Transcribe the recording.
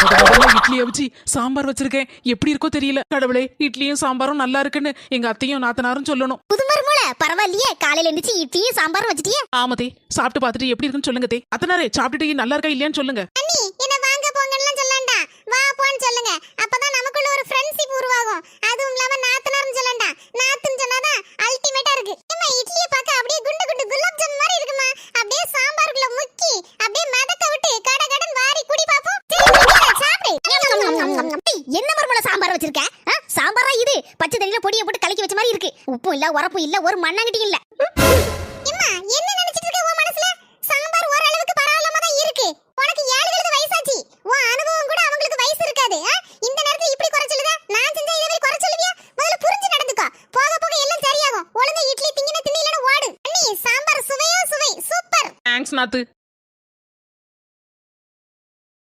இட்லியை வச்சு சாம்பார் வச்சிருக்கேன், எப்படி இருக்கோ தெரியல. கடவுளே, இட்லியும் சாம்பாரும் நல்லா இருக்குன்னு எங்க அத்தையும் நாத்தனாரும் சொல்லணும். புது மருமோள பரவாயில்லையே, காலையில எந்திரிச்சு இட்லியும் சாம்பாரும் வச்சிட்டியே. ஆமதே, சாப்பிட்டு பார்த்துட்டு எப்படி இருக்குன்னு சொல்லுங்க தே. அத்தனாரே, சாப்பிட்டுட்டு நல்லா இருக்கா இல்லையான்னு சொல்லுங்க. அண்ணி, என்ன வாங்க போங்கன்னு சொல்லண்டா, வா போன்னு சொல்லுங்க. அப்பதான் நமக்குள்ள ஒரு ஃப்ரெண்ட்ஷிப் உருவாகும். அதுவும் இல்லாம நாத்தனார்னு சொல்லண்டா, நாத்துன்னு சொன்னாதான் அல்டிமேட்டா இருக்கு. ஏம்மா, இட்லியை பார்க்க அப்படியே குண்டு குண்டு குலாப் ஜாம் மாதிரி இருக்குமா? அப்படியே சாம்பாருக்குள்ள முக்கி அப்படியே மதக்க விட்டு கட கடன் வாரி குடி பாப்போம். சாப்பிடு. என்ன மருமல சாம்பார் வச்சிருக்க? சாம்பாரா இது? பச்சை தண்ணில பொடியை போட்டு கலக்கி வச்ச மாதிரி இருக்கு. உப்பு இல்ல, உரப்பு இல்ல, ஒரு மண்ணாங்கட்டி இல்ல. அம்மா, என்ன நினைச்சிட்டு இருக்க உன் மனசுல? சாம்பார் ஓரளவுக்கு பரவாயில்லாம தான் இருக்கு. உனக்கு 7 வயசாச்சு. உன் அனுபவம் கூட அவங்களுக்கு வயசு இருக்காது. இந்த நேரத்துல இப்படி குறைச்சலுதா? நான் செஞ்சா இதே மாதிரி குறைச்சலுவியா? முதல்ல புரிஞ்சு நடந்துக்கோ. போக போக எல்லாம் சரியாகும். ஒழுங்கா இட்லி திங்கின திண்ணிலன ஓடு. அண்ணி, சாம்பார் சுவையோ சுவை, சூப்பர். தேங்க்ஸ் நாத்து.